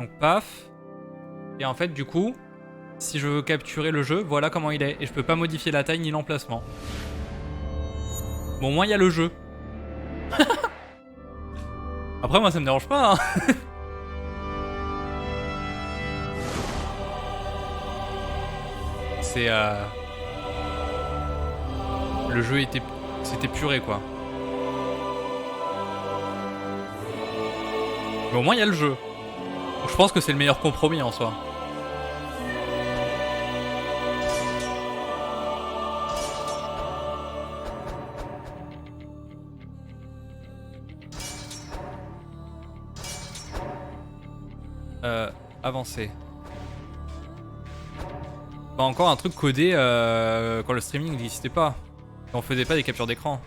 Donc paf. Et en fait du coup, si je veux capturer le jeu, voilà comment il est. Et je peux pas modifier la taille ni l'emplacement. Bon, au moins il y a le jeu. Après moi ça me dérange pas, hein. C'est le jeu était... C'était puré quoi. Mais au moins il y a le jeu. Donc, je pense que c'est le meilleur compromis en soi. Avancer. Bah, encore un truc codé quand le streaming n'existait pas. Quand on faisait pas des captures d'écran.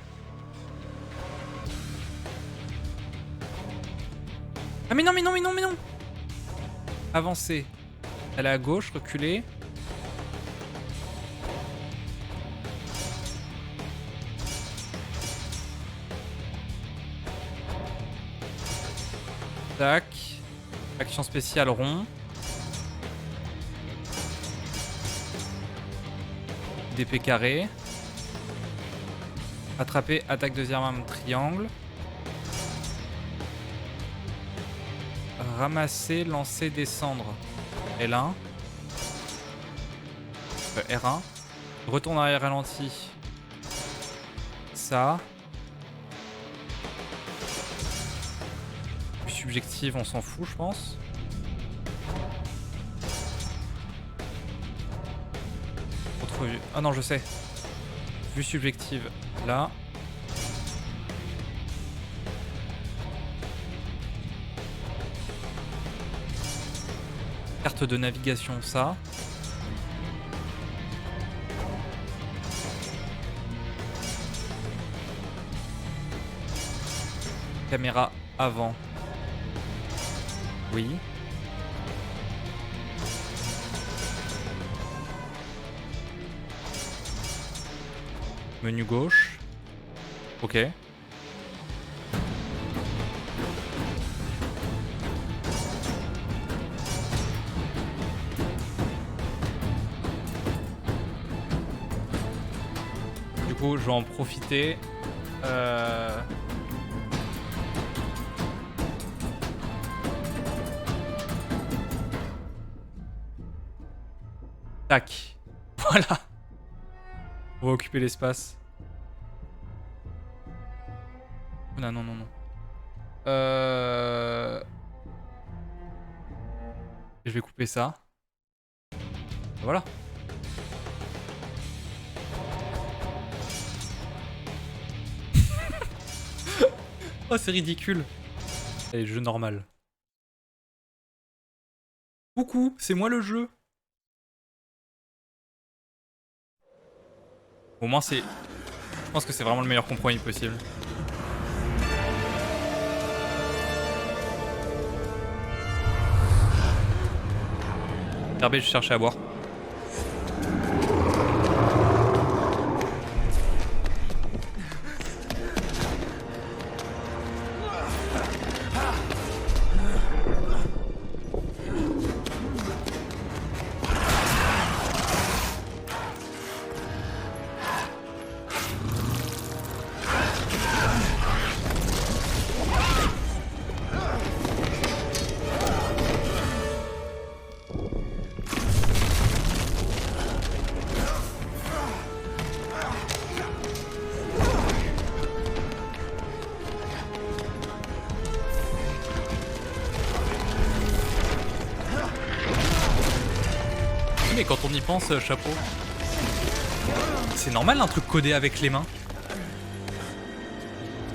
Ah mais non, mais non, mais non, mais non. Avancer. Aller à gauche, reculer. Tac. Action spéciale rond. DP carré. Attraper, attaque deuxième arme, triangle. Ramasser, lancer, descendre. L1. R1. Retourne arrière ralenti. Ça. Subjective, on s'en fout, je pense. Autre vue. Ah non, je sais. Vue subjective, là. Carte de navigation, ça. Caméra avant. Oui. Menu gauche. Ok. Du coup, je vais en profiter. Tac. Voilà. On va occuper l'espace. Non, non, non, non. Je vais couper ça. Voilà. Oh, c'est ridicule. Allez, jeu normal. Coucou, c'est moi le jeu. Au moins, c'est... Je pense que c'est vraiment le meilleur compromis possible. RB, je cherchais à boire. Mais quand on y pense, chapeau. C'est normal un truc codé avec les mains.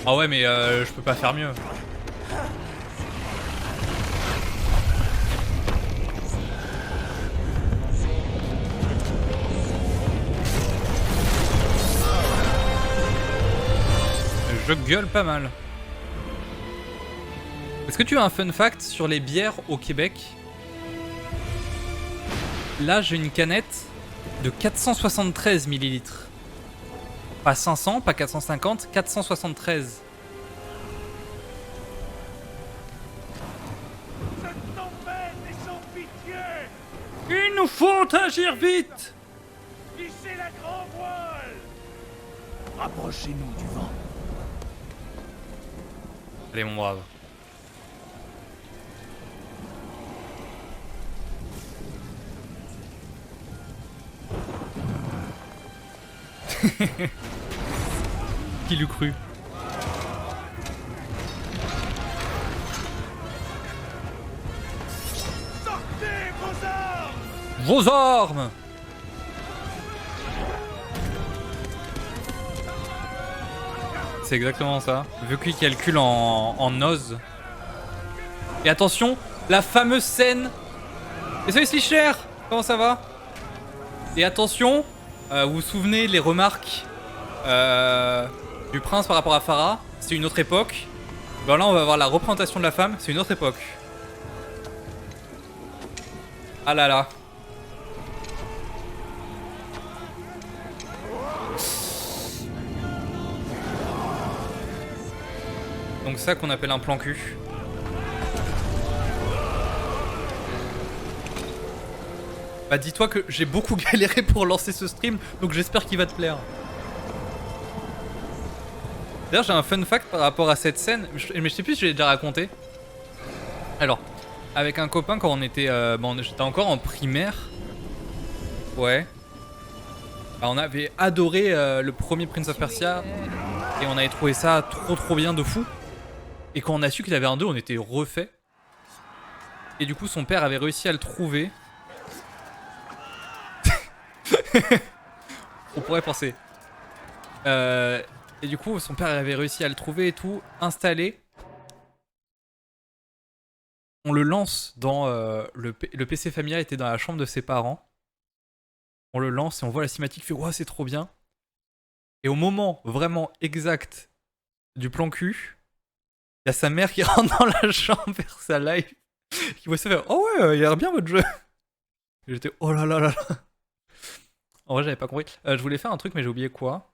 Ah ouais, mais je peux pas faire mieux. Je gueule pas mal. Est-ce que tu as un fun fact sur les bières au Québec? Là, j'ai une canette de 473 millilitres. Pas 500, pas 450, 473. nous faut agir vite. Hissez la grand voile. Rapprochez-nous du vent. Allez mon brave. Qui l'eût cru? Sortez vos armes. Vos armes! C'est exactement ça. Vu qu'il calcule en nose. Et attention, la fameuse scène. Et salut Slicher, comment ça va? Et attention, vous vous souvenez les remarques du prince par rapport à Pharah? C'est une autre époque. Ben là, on va voir la représentation de la femme. C'est une autre époque. Ah là là. Donc ça qu'on appelle un plan cul. Bah dis-toi que j'ai beaucoup galéré pour lancer ce stream, donc j'espère qu'il va te plaire. D'ailleurs j'ai un fun fact par rapport à cette scène, mais je sais plus si je l'ai déjà raconté. Alors, avec un copain quand on était... bon, j'étais encore en primaire. Ouais. Bah, on avait adoré le premier Prince of Persia. Et on avait trouvé ça trop bien de fou. Et quand on a su qu'il avait un 2, on était refait. Et du coup son père avait réussi à le trouver. On pourrait penser. Et du coup, son père avait réussi à le trouver et tout, installé. On le lance dans... le PC familial était dans la chambre de ses parents. On le lance et on voit la cinématique, fait « Ouah, c'est trop bien !» Et au moment vraiment exact du plan cul, il y a sa mère qui rentre dans la chambre vers sa live, qui voit ça faire « Oh ouais, il a l'air bien votre jeu !» Et j'étais « Oh là là là là !» En vrai, j'avais pas compris. Je voulais faire un truc, mais j'ai oublié quoi.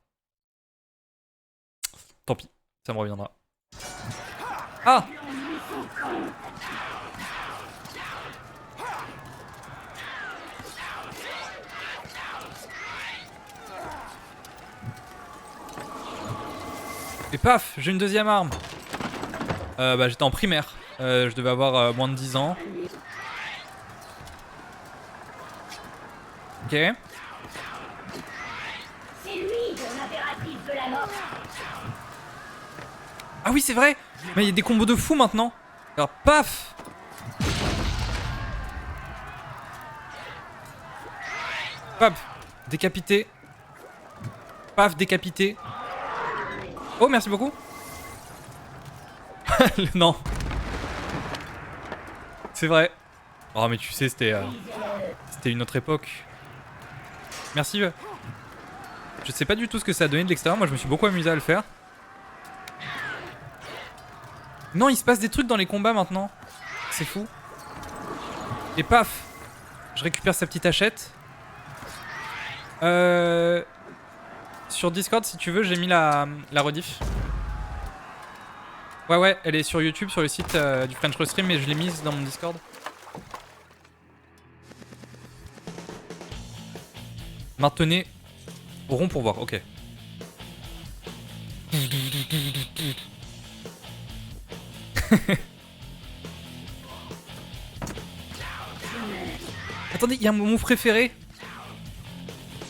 Tant pis, ça me reviendra. Ah! Et paf, j'ai une deuxième arme. Bah, j'étais en primaire. Je devais avoir moins de 10 ans. Ok. Ah oui, c'est vrai! Mais il y a des combos de fou maintenant! Alors, paf! Paf! Décapité. Paf, décapité. Oh, merci beaucoup! Non! C'est vrai! Oh, mais tu sais, c'était une autre époque. Merci. Je sais pas du tout ce que ça a donné de l'extérieur, moi je me suis beaucoup amusé à le faire. Non, il se passe des trucs dans les combats maintenant. C'est fou. Et paf, je récupère sa petite hachette. Sur Discord, si tu veux, j'ai mis la rediff. Ouais, elle est sur YouTube, sur le site du French Restream, mais je l'ai mise dans mon Discord. Maintenez au rond pour voir, ok. Attendez, il y a mon move préféré.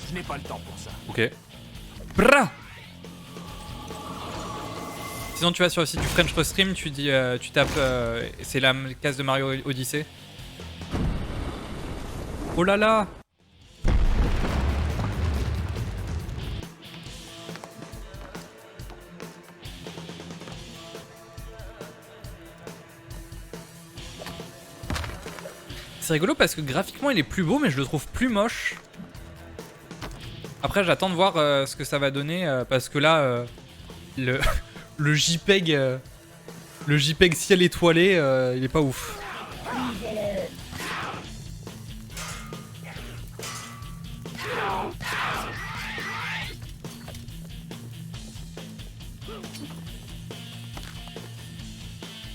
Je n'ai pas le temps pour ça. Ok. Bra. Sinon tu vas sur le site du French Restream, tu dis, tu tapes, c'est la case de Mario Odyssey. Oh là là. C'est rigolo parce que graphiquement il est plus beau mais je le trouve plus moche. Après j'attends de voir ce que ça va donner parce que là le JPEG ciel étoilé il est pas ouf.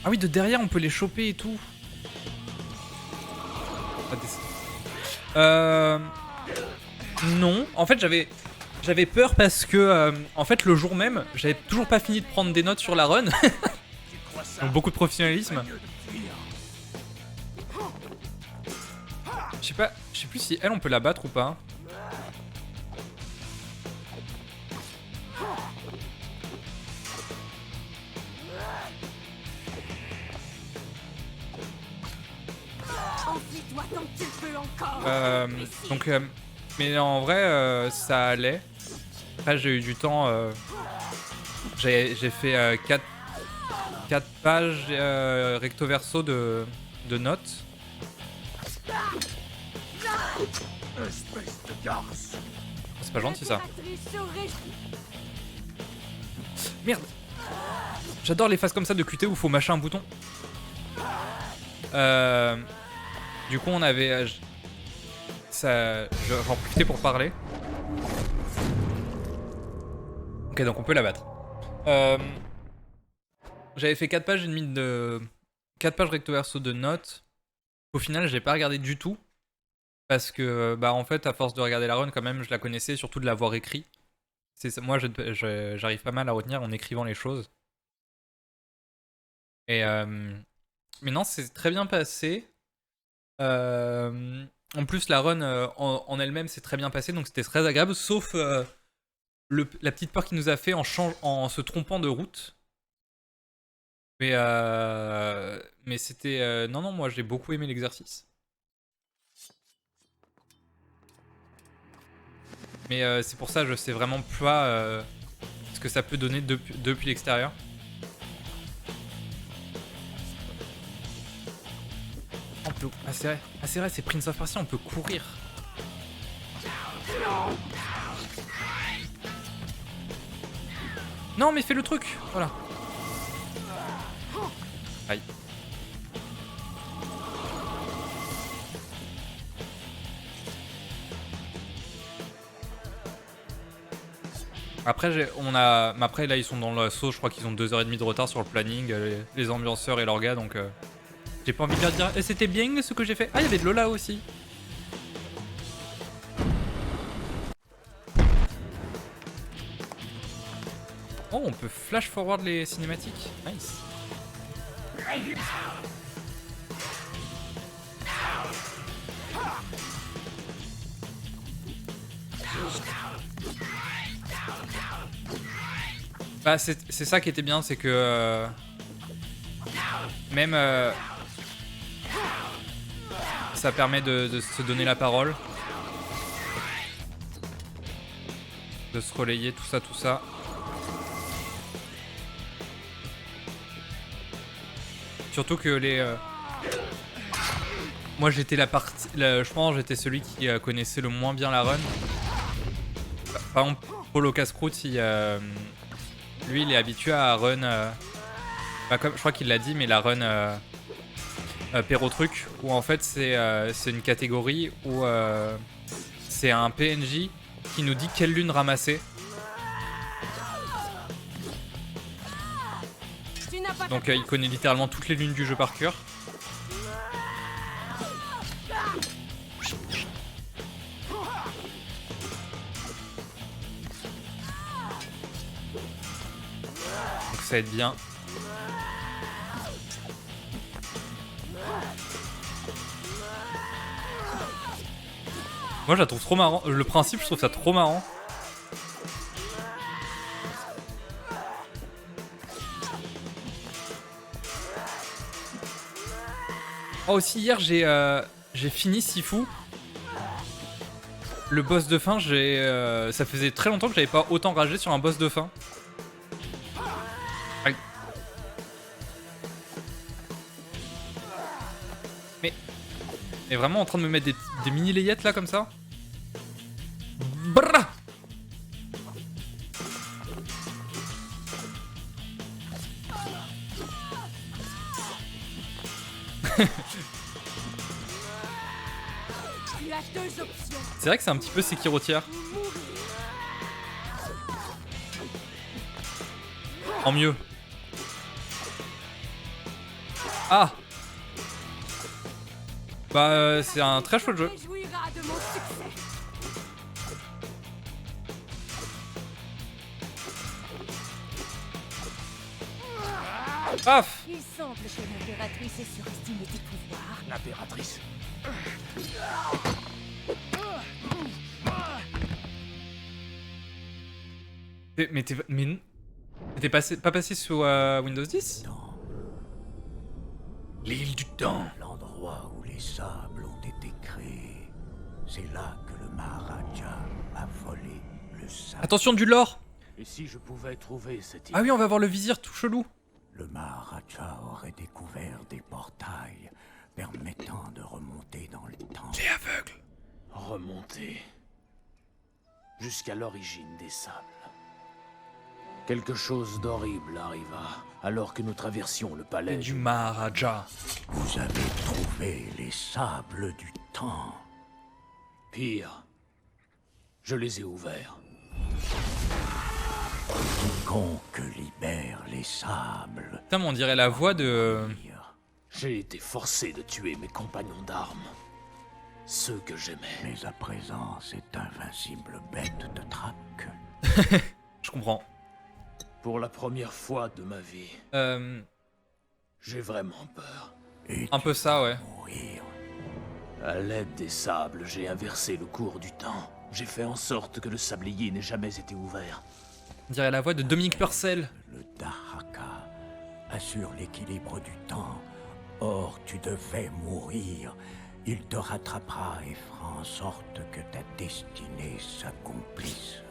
Ah oui, de derrière on peut les choper et tout. Non, en fait j'avais peur parce que en fait le jour même j'avais toujours pas fini de prendre des notes sur la run. Tu crois ça? Donc beaucoup de professionnalisme. Mieux de fuir. Je sais plus si elle on peut la battre ou pas. Enfuis-toi tant que tu le peux encore. Donc mais en vrai ça allait. Après j'ai eu du temps. J'ai fait 4 pages recto verso de notes. Espèce de garce. C'est pas gentil ça. L'impératrice aurait- Merde. J'adore les phases comme ça de QT où faut mâcher un bouton. Du coup on avait... j'en profitais pour parler. Ok donc on peut la battre. J'avais fait 4 pages et demie de... 4 pages recto verso de notes. Au final j'ai pas regardé du tout. Parce que bah en fait à force de regarder la run quand même je la connaissais, surtout de l'avoir écrit. Moi j'arrive pas mal à retenir en écrivant les choses. Et mais non c'est très bien passé. En plus la run en elle-même c'est très bien passé donc c'était très agréable sauf la petite peur qu'il nous a fait en se trompant de route. Mais c'était... non moi j'ai beaucoup aimé l'exercice. Mais c'est pour ça je sais vraiment pas ce que ça peut donner depuis l'extérieur. Ah c'est vrai, c'est Prince of Persia, on peut courir. Non mais fais le truc, voilà. Aïe. Après, après là ils sont dans l'assaut, je crois qu'ils ont 2h30 de retard sur le planning, les ambianceurs et leurs gars, donc j'ai pas envie de leur dire c'était bien ce que j'ai fait. Ah il y avait de Lola aussi. Oh on peut flash forward les cinématiques, nice. Bah c'est ça qui était bien, c'est que même ça permet de se donner la parole, de se relayer, tout ça. Surtout que moi j'étais je pense j'étais celui qui connaissait le moins bien la run. Par exemple Polo Casse-Croûte, lui il est habitué à run comme je crois qu'il l'a dit, mais la run Perrotruc, où en fait c'est une catégorie où c'est un PNJ qui nous dit quelle lune ramasser. Donc il connaît littéralement toutes les lunes du jeu par cœur. Donc ça aide bien. Moi je la trouve trop marrant. Le principe je trouve ça trop marrant. Oh aussi hier j'ai fini Sifu. Le boss de fin, ça faisait très longtemps que j'avais pas autant ragé sur un boss de fin. Aïe. Mais vraiment en train de me mettre des mini layettes là comme ça. Brrr. Tu as deux options. C'est vrai que c'est un petit peu Sekirotière. En mieux. Ah. Bah c'est un très chouette jeu. Réjouira de Paf. Il semble que l'impératrice ait surestimé tes pouvoirs. L'impératrice. T'es pas passé sous Windows 10? L'île du temps. L'endroit où les sables ont été créés. C'est là que le Maharaja a volé le sable. Attention du lore. Et si je pouvais trouver cette île, Ah oui, on va voir le vizir tout chelou. le Maharaja aurait découvert des portails permettant de remonter dans le temps. T'es aveugle. Remonter jusqu'à l'origine des sables. Quelque chose d'horrible arriva alors que nous traversions le palais Du Maharaja. Vous avez trouvé les sables du temps. Pire, je les ai ouverts. Quiconque libère les sables. Putain, mais on dirait la voix de... J'ai été forcé de tuer mes compagnons d'armes. Ceux que j'aimais. Mais à présent, cette invincible bête de traque. Je comprends. Pour la première fois de ma vie, j'ai vraiment peur. Et Un peu ça, ouais. mourir. À l'aide des sables, j'ai inversé le cours du temps. J'ai fait en sorte que le sablier n'ait jamais été ouvert. On dirait la voix de Dominique Purcell. Le Dahaka assure l'équilibre du temps. Or, tu devais mourir. Il te rattrapera et fera en sorte que ta destinée s'accomplisse.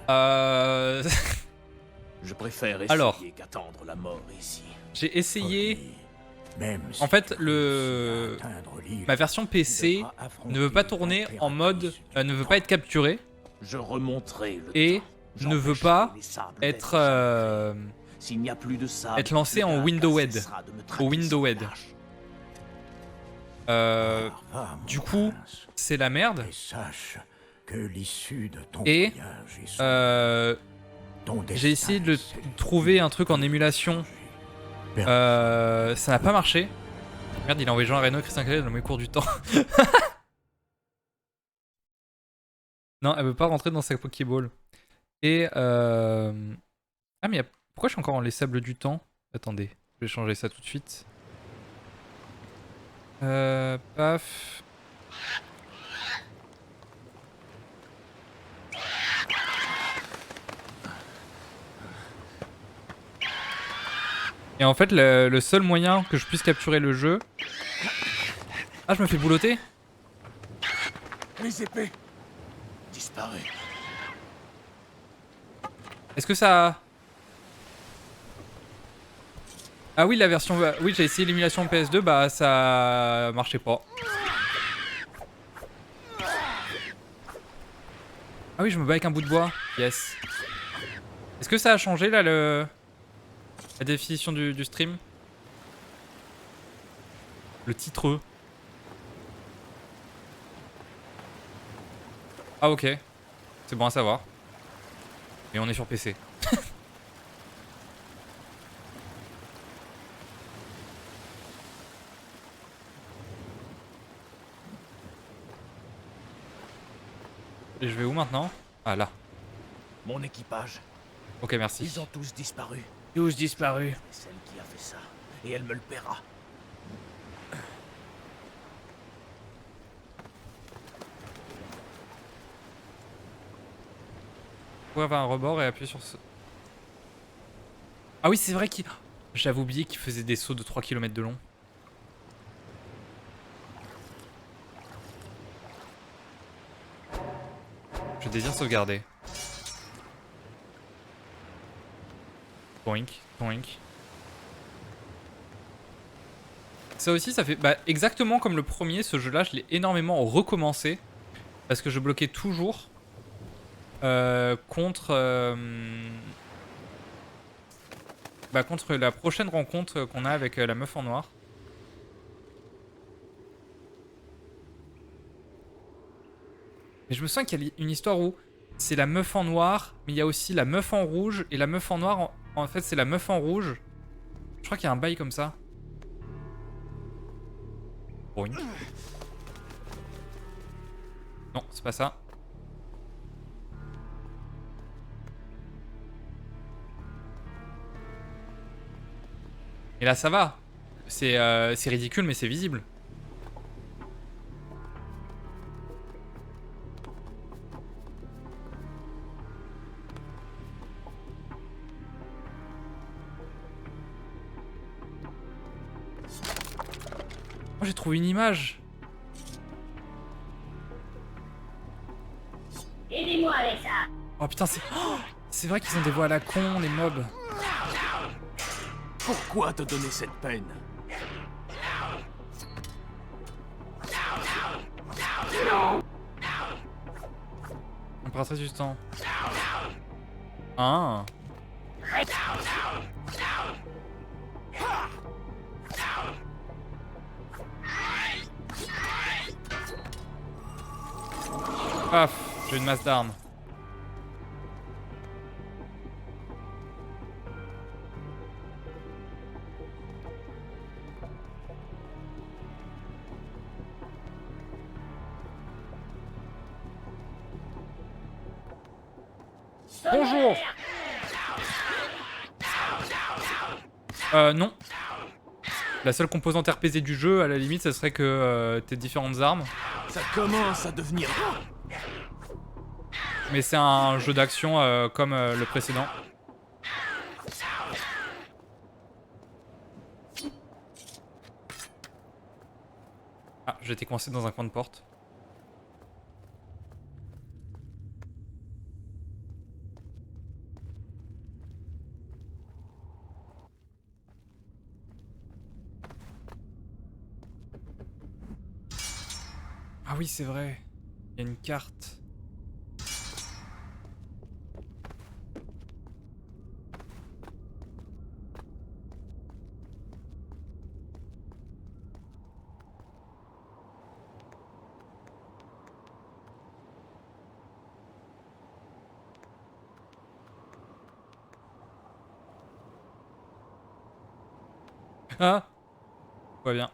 Je préfère essayer Alors. qu'attendre la mort ici. J'ai essayé... Folie. Même si En fait, tu le... réussis à atteindre l'île, Ma version tu PC devras affronter ne veut pas tourner en mode... l'impératrice ne du veut pas être capturée Je remonterai le et temps. ne veut J'empêcherai pas les sables être... d'être S'il n'y a plus de sable, être lancé le en Dahaka Windows Ed. cessera de me traquer Au Windows sans Ed. tâche. Va, mon Du coup, prince, c'est la merde. et sache que l'issue de ton Et, voyage est sur ton J'ai essayé de destin, c'est trouver un truc en émulation. Ça n'a pas marché. Merde, il a envoyé Jean Reno, Christian Calais dans mes cours du temps. Non, elle veut pas rentrer dans sa Pokéball. Et ah mais pourquoi je suis encore en les sables du temps? Attendez, je vais changer ça tout de suite. Paf. Et en fait, le seul moyen que je puisse capturer le jeu... Ah, je me fais boulotter? Mes épées disparues. Est-ce que ça... Ah oui, la version... Oui, j'ai essayé l'émulation PS2, bah ça marchait pas. Ah oui, je me bats avec un bout de bois. Yes. Est-ce que ça a changé là la définition du stream? Le titre. Ah ok. C'est bon à savoir. Et on est sur PC. Et je vais où maintenant? Ah là. Mon équipage, Ok, merci. ils ont tous disparu. Tous disparus. C'est celle qui a fait ça. Et elle me le paiera. Vous pouvez avoir un rebord et appuyer sur ce... Ah oui, c'est vrai qu'il... J'avais oublié qu'il faisait des sauts de 3 km de long. Je désire sauvegarder. Boink, boink. Ça aussi, ça fait... Bah, exactement comme le premier, ce jeu-là, je l'ai énormément recommencé. Parce que je bloquais toujours contre... Bah, contre la prochaine rencontre qu'on a avec la meuf en noir. Mais je me sens qu'il y a une histoire où c'est la meuf en noir, mais il y a aussi la meuf en rouge. Et la meuf en noir, en fait, c'est la meuf en rouge. Je crois qu'il y a un bail comme ça. Boing. Non, c'est pas ça. Et là, ça va. C'est ridicule, mais c'est visible. Oh, j'ai trouvé une image. Aidez-moi avec ça. Oh putain, c'est vrai qu'ils ont des voix à la con, les mobs. Pourquoi te donner cette peine? Impératrice du temps. Ah. Paf, j'ai une masse d'armes. Bonjour. Non. La seule composante RPZ du jeu, à la limite, ça serait que t'aies différentes armes. Ça commence à devenir... Mais c'est un jeu d'action comme le précédent. Ah, j'étais coincé dans un coin de porte. Ah oui, c'est vrai. Il y a une carte. Ah, tout va bien.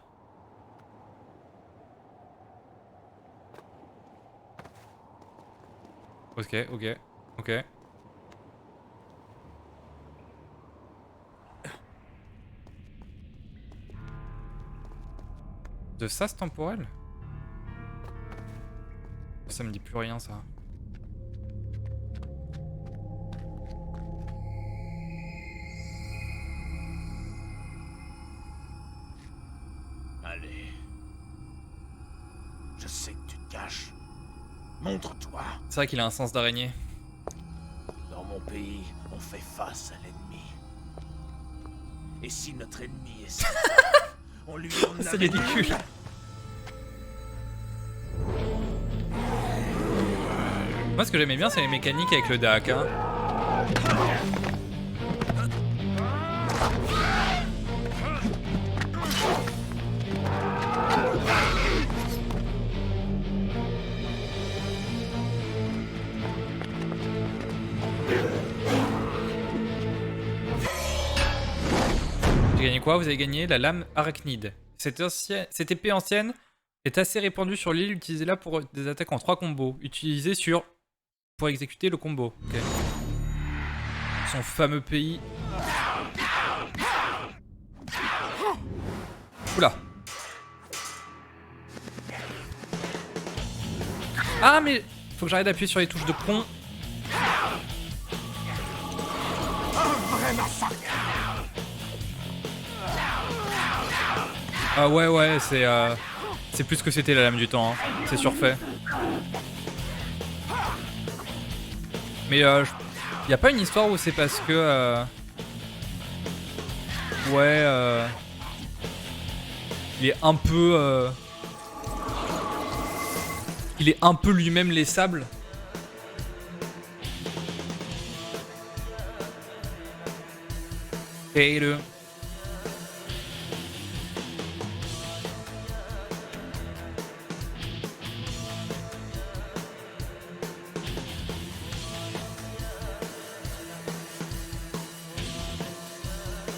Ok, ok, ok. De sas temporel? Ça me dit plus rien, ça. Allez. Je sais que tu te caches. Montre-toi. C'est vrai qu'il a un sens d'araignée. Dans mon pays, on fait face à l'ennemi. Et si notre ennemi est ça, on lui en C'est ridicule. Moi, ce que j'aimais bien, c'est les mécaniques avec le DAC. Hein. J'ai gagné quoi? Vous avez gagné la lame arachnide. Cette épée ancienne est assez répandue sur l'île. Utilisez-la pour des attaques en 3 combos. Utilisez pour exécuter le combo. Ok. Son fameux pays. Oula. Ah mais faut que j'arrête d'appuyer sur les touches de con. Ah ouais c'est plus que c'était la lame du temps. Hein. C'est surfait. Mais y a pas une histoire où c'est parce que il est un peu il est un peu lui-même les sables. Et le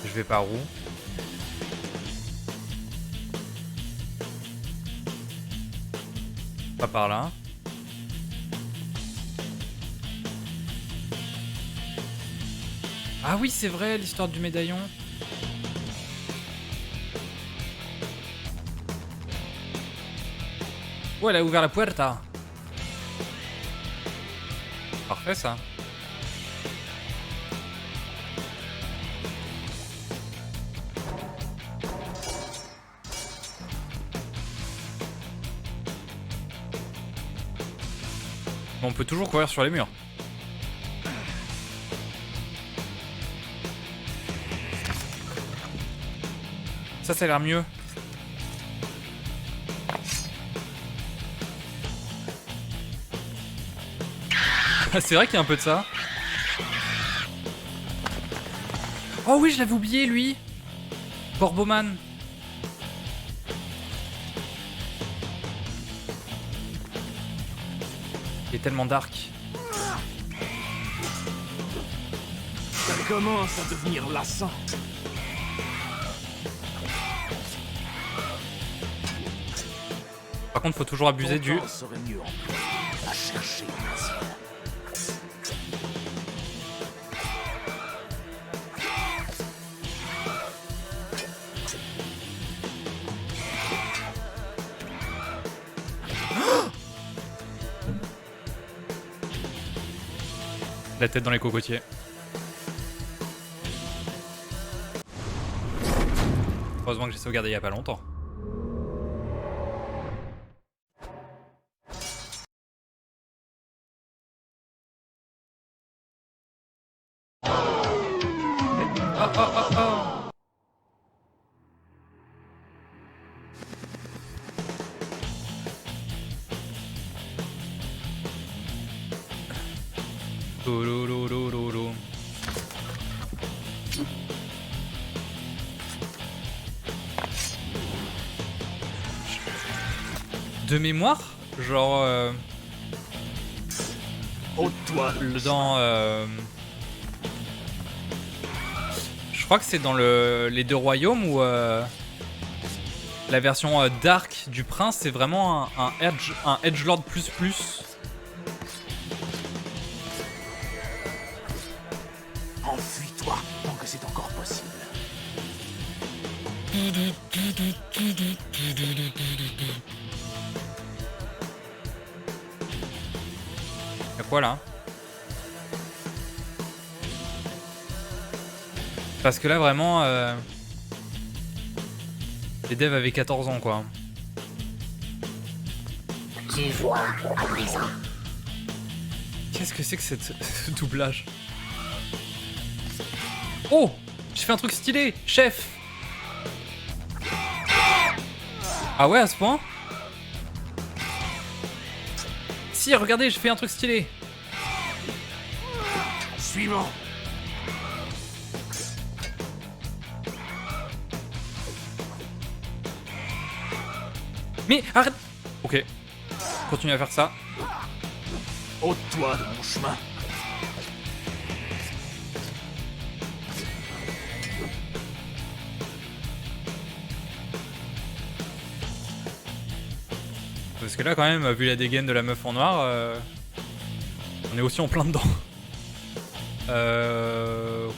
je vais par où? Pas par là. Ah oui, c'est vrai, l'histoire du médaillon. Oh, elle a ouvert la puerta. Parfait ça. On peut toujours courir sur les murs. Ça a l'air mieux. C'est vrai qu'il y a un peu de ça. Oh oui, je l'avais oublié lui. Corboman. Il est tellement dark. Ça commence à devenir lassant. Par contre, faut toujours abuser du... Serait mieux employé à chercher l'asile. La tête dans les cocotiers. Heureusement que j'ai sauvegardé il y a pas longtemps. De mémoire, genre Ôte-toi dans je crois que c'est dans les deux royaumes où la version dark du prince c'est vraiment un edgelord plus. Enfuis-toi tant que c'est encore possible. Y'a quoi là? Parce que là vraiment les devs avaient 14 ans quoi. Tu vois à présent. Qu'est-ce que c'est que ce doublage? Oh! J'ai fait un truc stylé, chef! Ah ouais, à ce point? Si, regardez, j'ai fait un truc stylé. Suivant. Mais arrête! Ok. Continue à faire ça. Ôte-toi de mon chemin. Parce que là, quand même, vu la dégaine de la meuf en noir, on est aussi en plein dedans.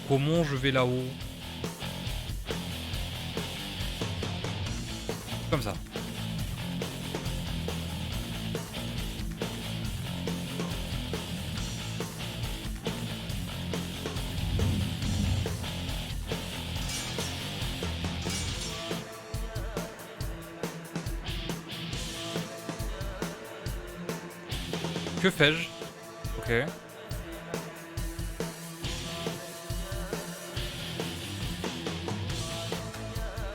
Comment je vais là-haut? Comme ça. Que fais-je? Ok.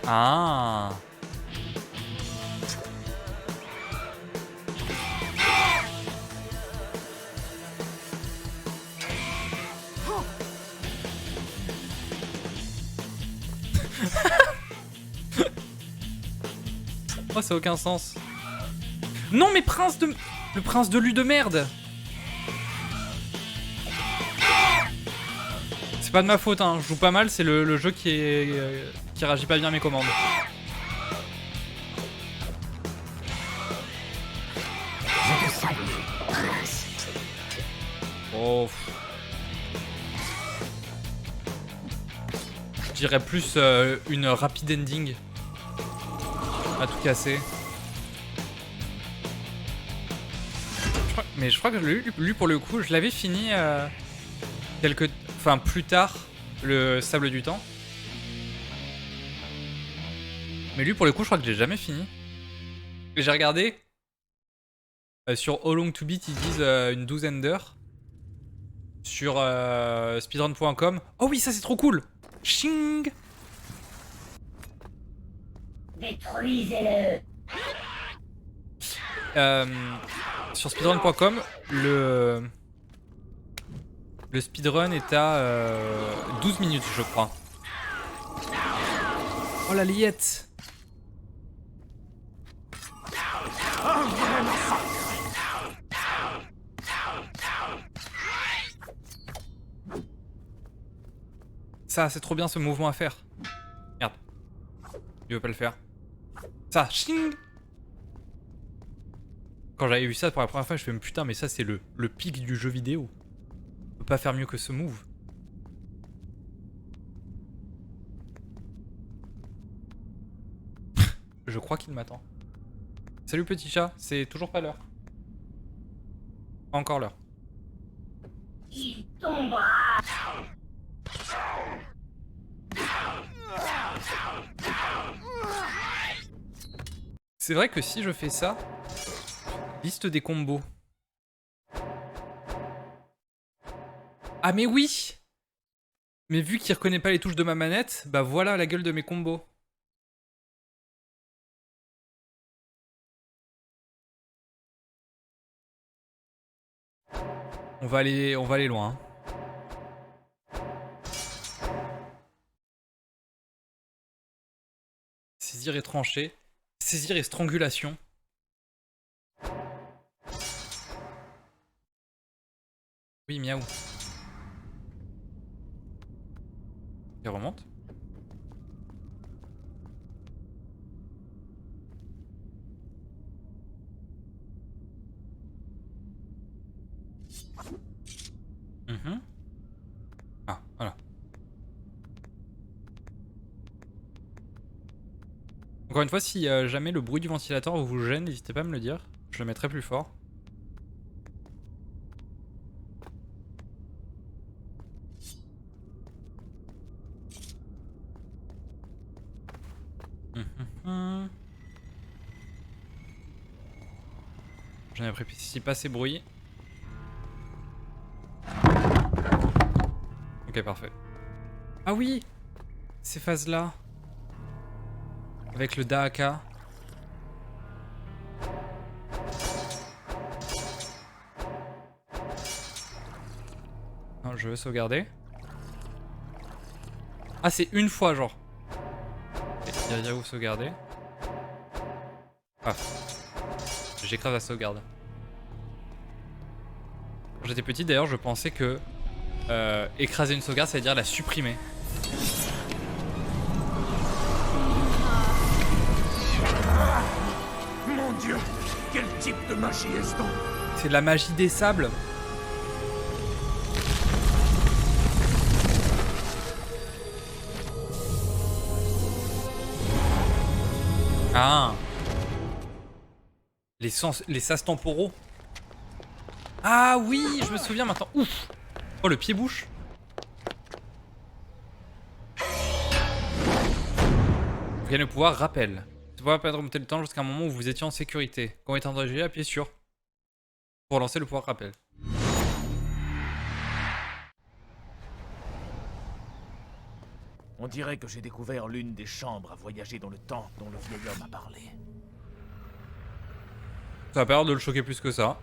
Ah. Oh, ça a aucun sens. Non, mais prince de... Le prince de Lu de merde. C'est pas de ma faute, hein. Je joue pas mal, c'est le jeu qui réagit pas bien à mes commandes. Je te salue, prince. Oh. Je dirais plus une rapide ending. À tout casser. Mais je crois que lui pour le coup, je l'avais fini enfin plus tard, le Sable du Temps. Mais lui pour le coup, je crois que j'ai jamais fini. Et j'ai regardé sur How Long to Beat, ils disent une douzaine d'heures. Sur speedrun.com. Oh oui, ça c'est trop cool. Ching. Détruisez-le. Sur speedrun.com, le speedrun est à 12 minutes, je crois. Oh la liette. Ça, c'est trop bien ce mouvement à faire. Merde. Il veut pas le faire. Ça, ching. Quand j'avais vu ça pour la première fois, je fais putain, mais ça c'est le pic du jeu vidéo. On peut pas faire mieux que ce move. Je crois qu'il m'attend. Salut petit chat, c'est toujours pas l'heure. Pas encore l'heure. Il tombera. C'est vrai que si je fais ça, liste des combos. Ah mais oui. Mais vu qu'il reconnaît pas les touches de ma manette, bah voilà la gueule de mes combos. On va aller loin. Saisir et trancher. Saisir et strangulation. Oui, miaou. Il remonte. Ah, voilà. Encore une fois, si jamais le bruit du ventilateur vous gêne, n'hésitez pas à me le dire. Je le mettrai plus fort. Je n'apprécie pas ces bruits. Ok, parfait. Ah oui, ces phases-là. Avec le Dahaka. Non, je veux sauvegarder. Ah, c'est une fois, genre. Il y a où sauvegarder. Ah. J'écrase la sauvegarde. Quand j'étais petit, d'ailleurs, je pensais que écraser une sauvegarde, ça veut dire la supprimer. Mon Dieu, quel type de magie est-ce donc? C'est de la magie des sables. Ah. Les sas temporaux. Ah oui, je me souviens maintenant. Ouf. Oh, le pied-bouche. Vous gagnez le pouvoir rappel. Ce pouvoir permet de remonter le temps jusqu'à un moment où vous étiez en sécurité. Quand vous êtes en danger, appuyez sur pour lancer le pouvoir rappel. On dirait que j'ai découvert l'une des chambres à voyager dans le temps dont le vieil homme a parlé. Ça a pas l'air de le choquer plus que ça.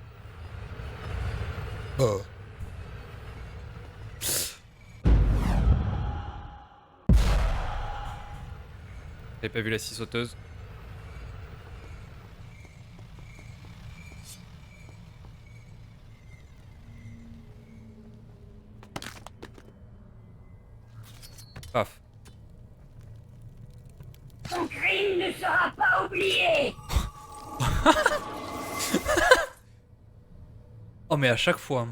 J'avais pas vu la scie sauteuse. Paf. Ton crime ne sera pas oublié. Oh mais à chaque fois.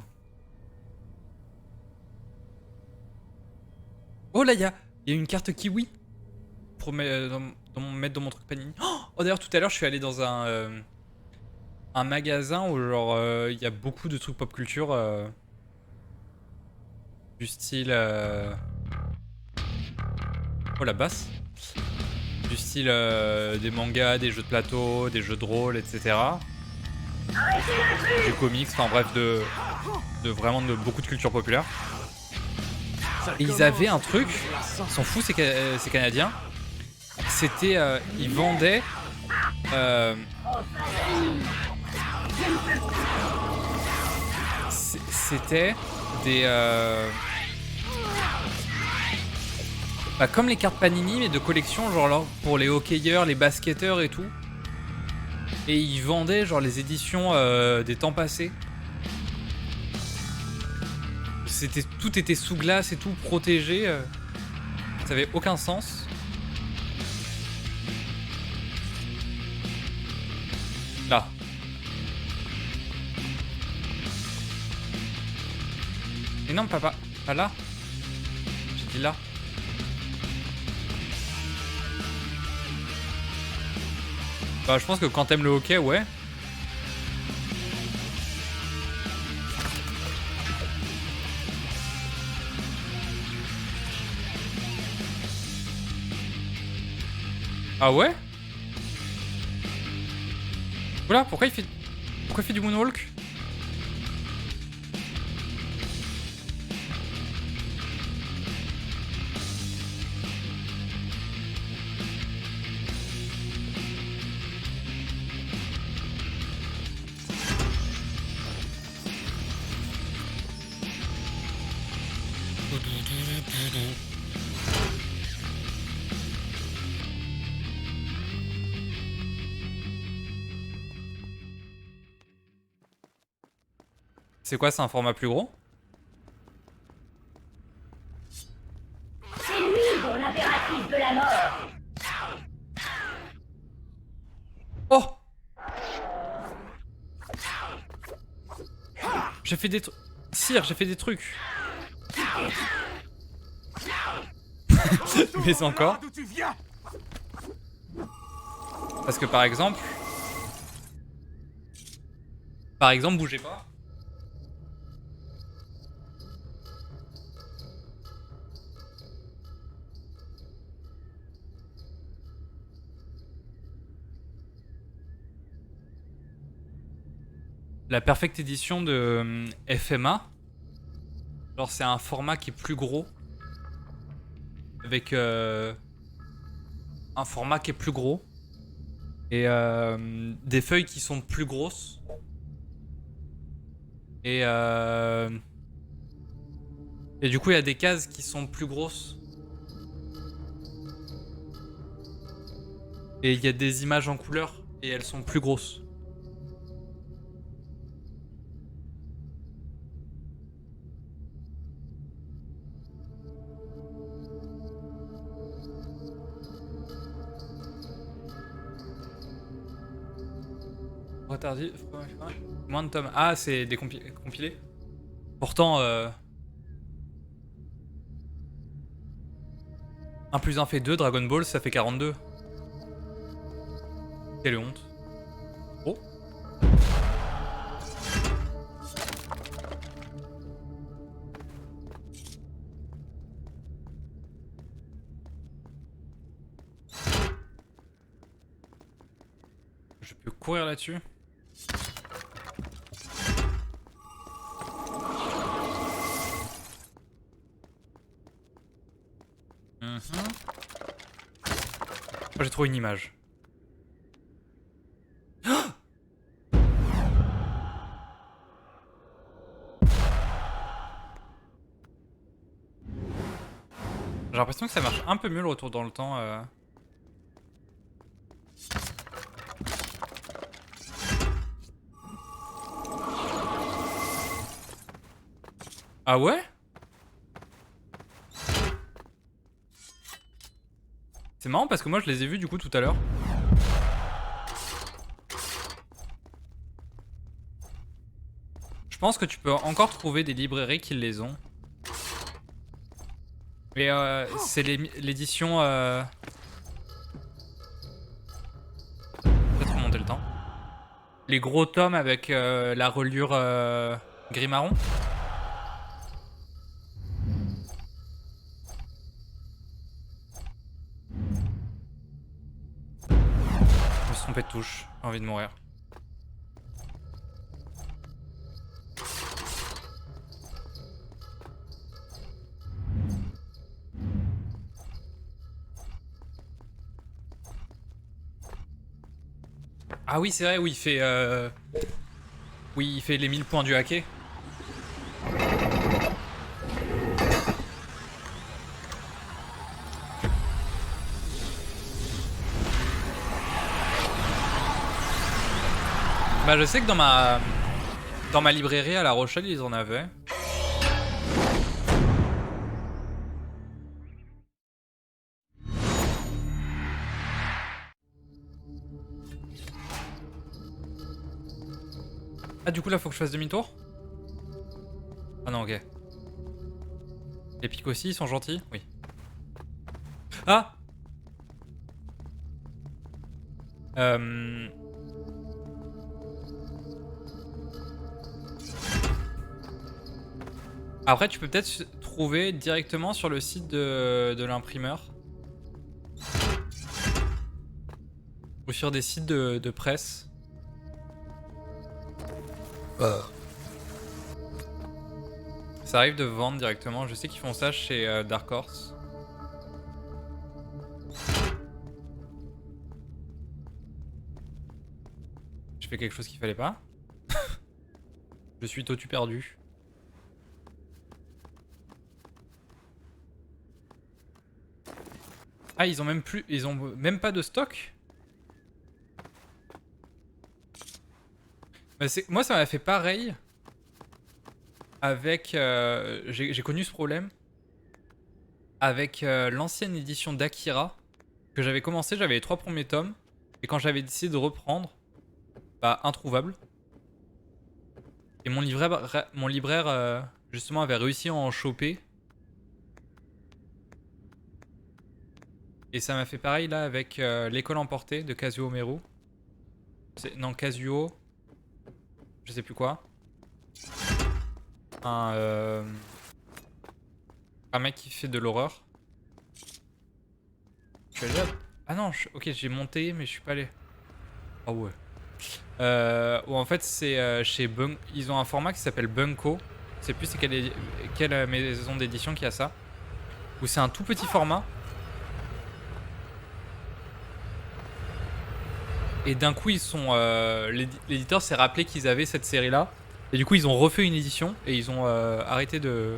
Oh là, il y a une carte kiwi. Pour mettre dans mon truc Panini. Oh d'ailleurs tout à l'heure je suis allé dans un un magasin où genre il y a beaucoup de trucs pop culture du style oh la basse, du style des mangas, des jeux de plateau, des jeux de rôle, etc. Des comics, enfin bref de vraiment de beaucoup de culture populaire. Et ils avaient un truc, ils s'en foutent ces Canadiens. C'était ils vendaient c'était des bah, comme les cartes Panini mais de collection genre là, pour les hockeyeurs, les basketteurs et tout. Et ils vendaient genre les éditions des temps passés. Tout était sous glace et tout protégé. Ça avait aucun sens. Là. Mais non, papa, pas là. J'ai dit là. Bah, je pense que quand t'aimes le hockey, ouais. Ah ouais? Oula, pourquoi il fait du moonwalk? C'est quoi, c'est un format plus gros? C'est lui, dont l'impératrice de la mort. Oh! J'ai fait des trucs. Sire, j'ai fait des trucs. Mais encore. Parce que par exemple, bougez pas. La Perfect Edition de FMA, genre c'est un format qui est plus gros, avec un format qui est plus gros et des feuilles qui sont plus grosses et du coup il y a des cases qui sont plus grosses et il y a des images en couleur et elles sont plus grosses. Retardé. Moins de tomes. Ah, c'est des compilés. Pourtant, 1 plus 1 fait 2, Dragon Ball, ça fait 42. Quelle honte. Oh. Je peux courir là-dessus. Oh, j'ai trouvé une image. J'ai l'impression que ça marche un peu mieux le retour dans le temps. Ah ouais? C'est marrant parce que moi je les ai vus du coup tout à l'heure. Je pense que tu peux encore trouver des librairies qui les ont. Mais c'est l'édition... Peut-être remonter le temps. Les gros tomes avec la reliure gris-marron. Je me suis trompé de touche. J'ai envie de mourir. Ah oui, c'est vrai, oui, il fait... Oui, il fait les 1000 points du hacké. Bah je sais que dans ma librairie à La Rochelle, ils en avaient. Ah du coup là faut que je fasse demi-tour? Ah non, ok. Les pics aussi, ils sont gentils? Oui. Ah Après, tu peux peut-être trouver directement sur le site de l'imprimeur. Ou sur des sites de presse. Ça arrive de vendre directement. Je sais qu'ils font ça chez Dark Horse. Je fais quelque chose qu'il fallait pas. Je suis totu perdu. Ah, ils ont même pas de stock. Bah, moi, ça m'a fait pareil. Avec, j'ai connu ce problème. Avec l'ancienne édition d'Akira. Que j'avais commencé, j'avais les 3 premiers tomes. Et quand j'avais décidé de reprendre, bah, introuvable. Et mon libraire justement, avait réussi à en choper. Et ça m'a fait pareil là avec l'école emportée de Kazuo Meru. Non, Kazuo. Je sais plus quoi. Un mec qui fait de l'horreur. Je suis allé là. Ah non, ok, j'ai monté, mais je suis pas allé. Ah ouais. Ou en fait, c'est chez ils ont un format qui s'appelle Bunko. Je sais plus c'est quelle maison d'édition qui a ça. Où c'est un tout petit format. Et d'un coup, ils sont. L'éditeur s'est rappelé qu'ils avaient cette série-là. Et du coup, ils ont refait une édition. Et ils ont arrêté de.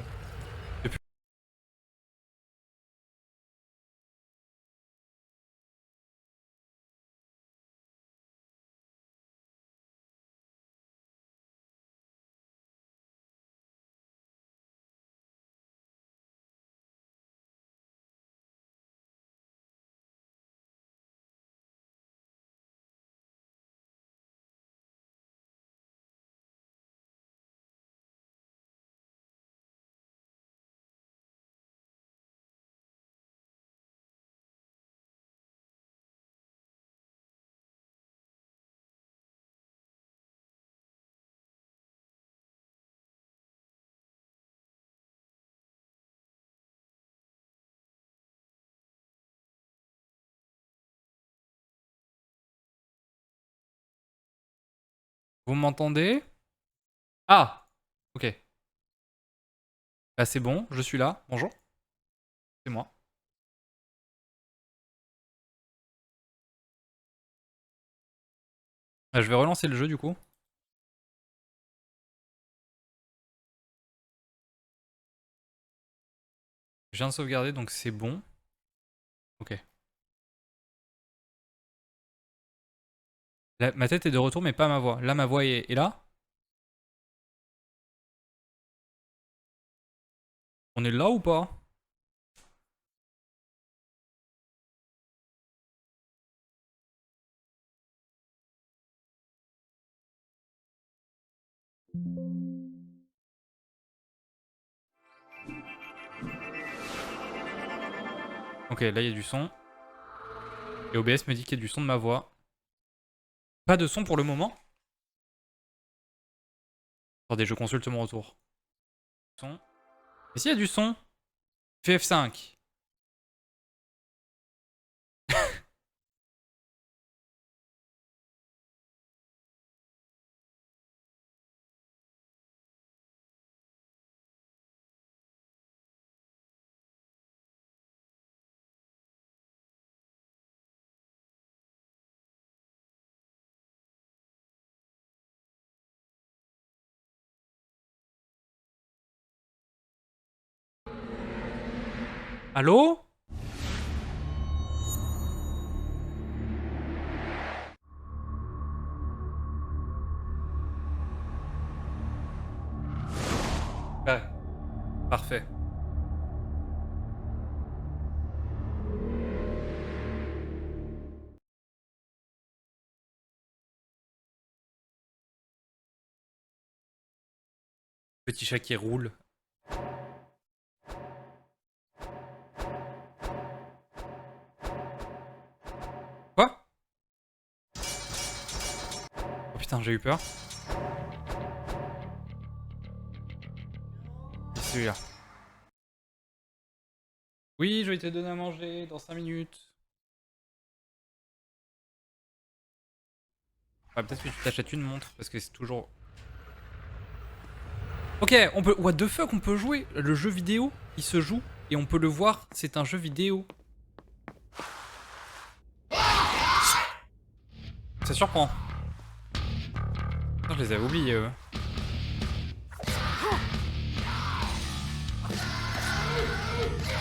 Vous m'entendez? Ah! Ok. Bah, c'est bon, je suis là. Bonjour. C'est moi. Je vais relancer le jeu du coup. Je viens de sauvegarder donc c'est bon. Ok. Là, ma tête est de retour mais pas ma voix. Là ma voix est là. On est là ou pas? Ok, là il y a du son. Et OBS me dit qu'il y a du son de ma voix. Pas de son pour le moment. Attendez, je consulte mon retour. Son. Et s'il y a du son, fais F5. Allô? Ouais. Parfait. Petit chat qui roule. Quoi? Oh putain, j'ai eu peur. C'est celui-là. Oui, je vais te donner à manger dans 5 minutes. Ouais, peut-être que tu t'achètes une montre parce que c'est toujours... Ok, on peut... What the fuck, on peut jouer. Le jeu vidéo, il se joue et on peut le voir. C'est un jeu vidéo. Ça surprend. Putain, je les avais oubliés, eux.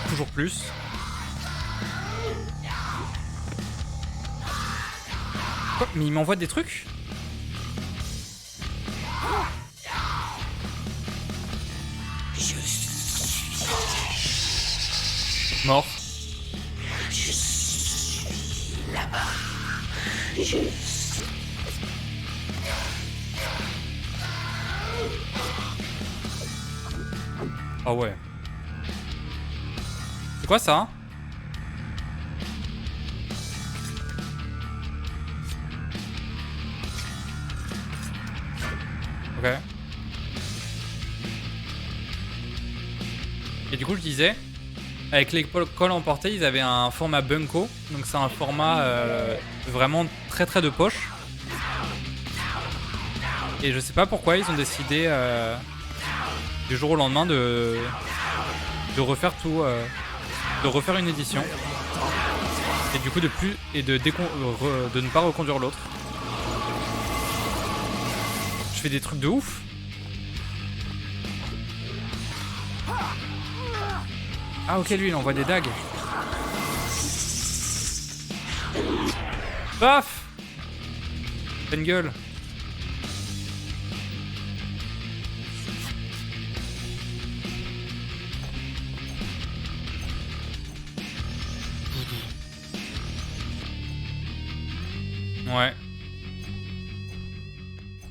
Toujours plus. Quoi? Mais il m'envoie des trucs? Mort. Ah ouais. C'est quoi ça? Ok. Et du coup je disais, avec l'école emportée, ils avaient un format bunko, donc c'est un format vraiment très très de poche. Et je sais pas pourquoi ils ont décidé du jour au lendemain de refaire tout, de refaire une édition. Et du coup de ne pas reconduire l'autre. Je fais des trucs de ouf. Ah ok, lui il envoie des dagues. Paf. Pleine gueule. Ouais.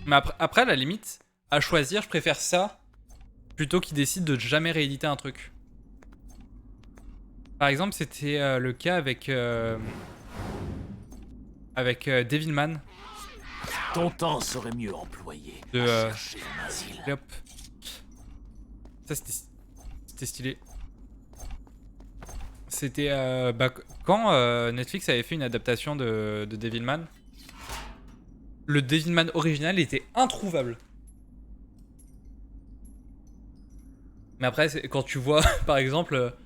Mais après, à la limite, à choisir, je préfère ça plutôt qu'il décide de jamais rééditer un truc. Par exemple, c'était le cas avec Devilman. Ton temps serait mieux employé. De, À chercher un asile. Hop. Ça, c'était stylé. C'était quand Netflix avait fait une adaptation de Devilman. Le Devilman original était introuvable. Mais après, quand tu vois, par exemple,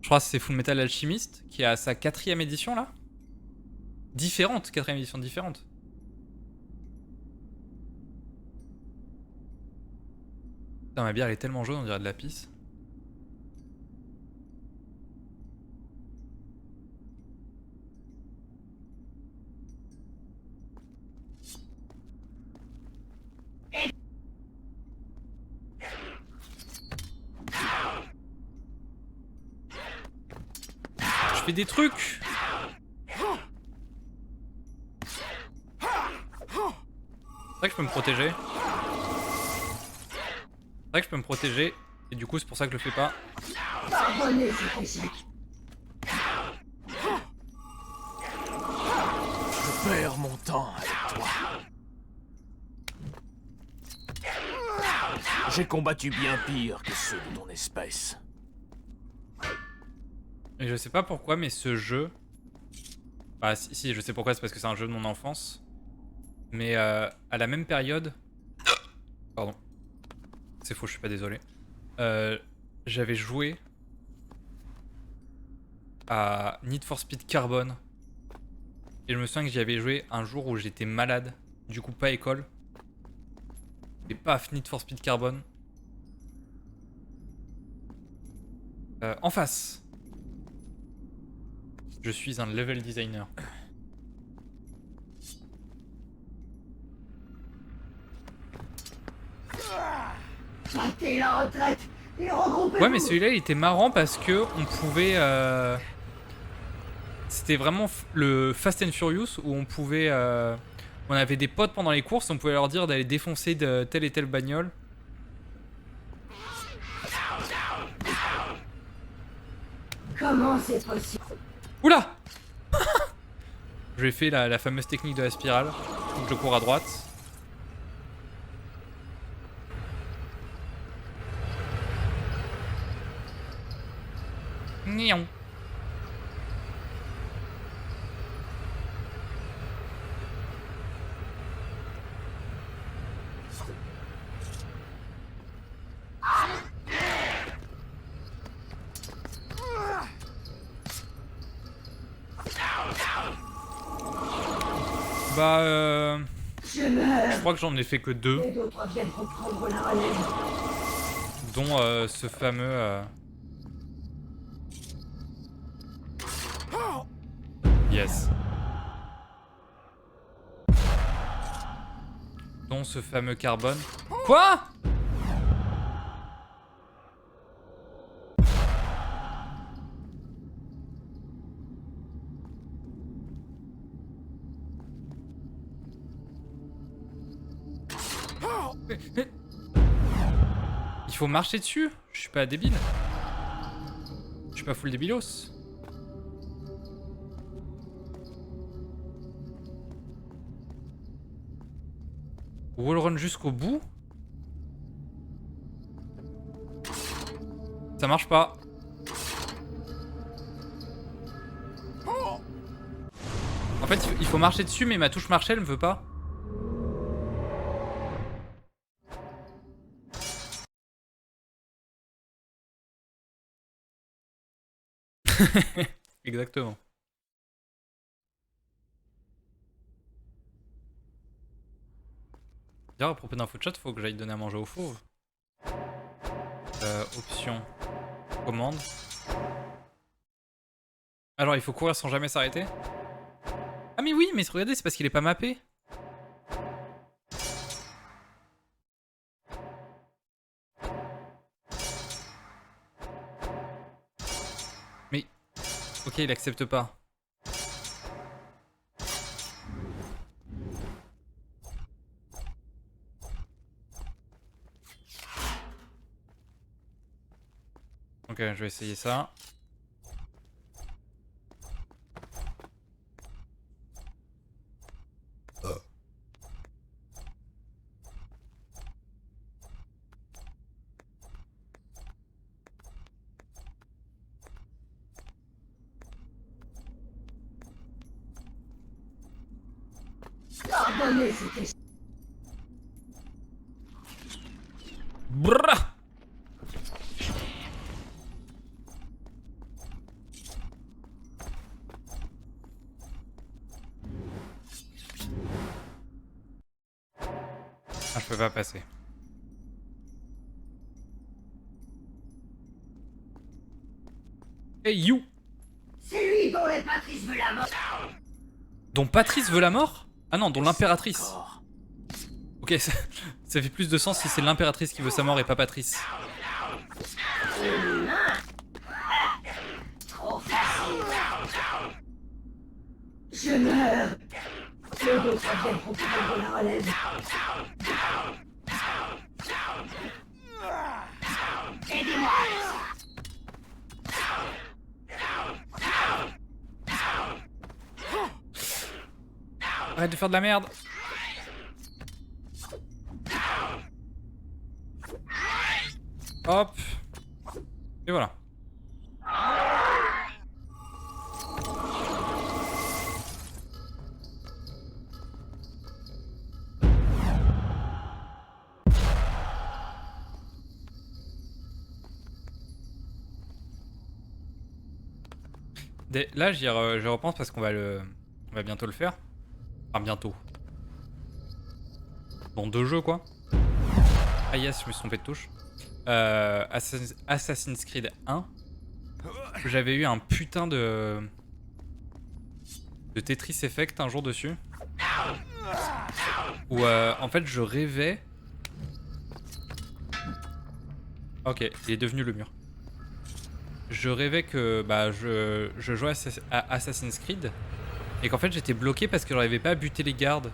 je crois que c'est Full Metal Alchemist qui a sa 4ème édition là. Différente, 4ème édition différente. Putain, ma bière elle est tellement jaune, on dirait de la pisse. Je fais des trucs. C'est vrai que je peux me protéger. C'est vrai que je peux me protéger. Et du coup, c'est pour ça que je le fais pas. Je perds mon temps avec toi. J'ai combattu bien pire que ceux de ton espèce. Et je sais pas pourquoi, mais ce jeu... Bah si, je sais pourquoi, c'est parce que c'est un jeu de mon enfance. Mais à la même période... Pardon. C'est faux, je suis pas désolé. J'avais joué à Need for Speed Carbone. Et je me souviens que j'y avais joué un jour où j'étais malade. Du coup, pas école. Et paf, Need for Speed Carbone. En face. Je suis un level designer. Partez la retraite et regroupez-vous. Ouais, mais celui-là, il était marrant parce que on pouvait... C'était vraiment le Fast and Furious où on pouvait... On avait des potes pendant les courses, on pouvait leur dire d'aller défoncer de telle et telle bagnole. Comment c'est possible? Oula. J'ai fait la fameuse technique de la spirale. Donc je cours à droite. Nion. Bah Je meurs. je crois que j'en ai fait que 2, Et d'autres viennent reprendre la relève. dont ce fameux... Yes. Dont ce fameux carbone. Quoi? Il faut marcher dessus? Je suis pas débile. Je suis pas full débilos. Wallrun jusqu'au bout? Ça marche pas. En fait, il faut marcher dessus, mais ma touche marcher, elle me veut pas. Exactement. D'ailleurs, à propos d'info chat, faut que j'aille donner à manger aux fauves. Option. Commande. Alors, il faut courir sans jamais s'arrêter? Ah mais oui, mais regardez, c'est parce qu'il est pas mappé. Mais... Ok, il accepte pas. Ok, je vais essayer ça. Pardonnez, c'était... Brrrah. Ah, je peux pas passer. Hey you! C'est lui dont l'impératrice veut la mort. Dont Patrice veut la mort? Ah non, dont l'impératrice. Ok, ça fait plus de sens si c'est l'impératrice qui veut sa mort et pas Patrice. Trop facile. Je meurs. Et d'autres viennent reprendre la relève. Aidez-moi. Arrête de faire de la merde. Hop. Et voilà. Là, j'y repense parce qu'on va on va bientôt le faire. Enfin, bientôt. Dans 2 jeux, quoi. Ah yes, je me suis trompé de touche. Assassin's Creed 1. J'avais eu un putain de Tetris Effect un jour dessus. Où en fait je rêvais... Ok, il est devenu le mur. Je rêvais que bah, je jouais à Assassin's Creed et qu'en fait j'étais bloqué parce que j'arrivais pas à buter les gardes.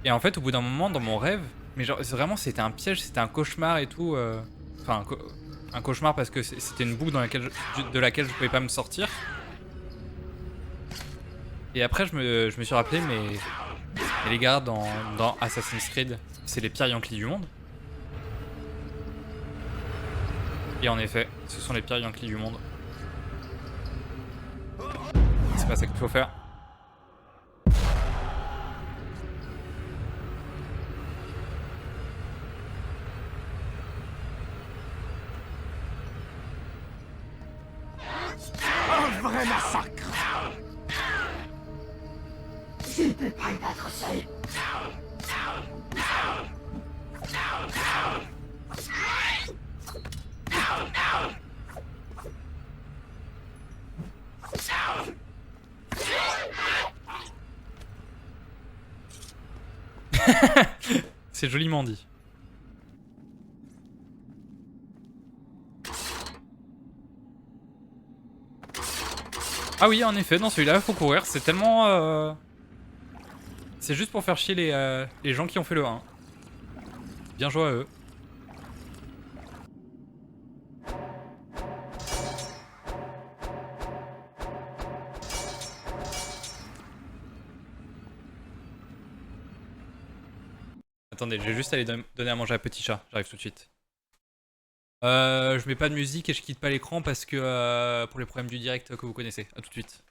Et en fait au bout d'un moment dans mon rêve, mais genre vraiment c'était un piège, c'était un cauchemar et tout. Enfin un cauchemar parce que c'était une boucle de laquelle je pouvais pas me sortir. Et après je me suis rappelé mais les gardes dans Assassin's Creed c'est les pires Yankees du monde. Et en effet, ce sont les pires Yankees du monde. C'est pas ça qu'il faut faire. Un vrai massacre. Je ne peux pas le battre seul. C'est joliment dit. Ah oui, en effet, dans celui-là, il faut courir. C'est tellement... C'est juste pour faire chier les gens qui ont fait le 1. Bien joué à eux. Attendez, je vais juste aller donner à manger à petit chat. J'arrive tout de suite. Je mets pas de musique et je quitte pas l'écran parce que pour les problèmes du direct que vous connaissez. A tout de suite.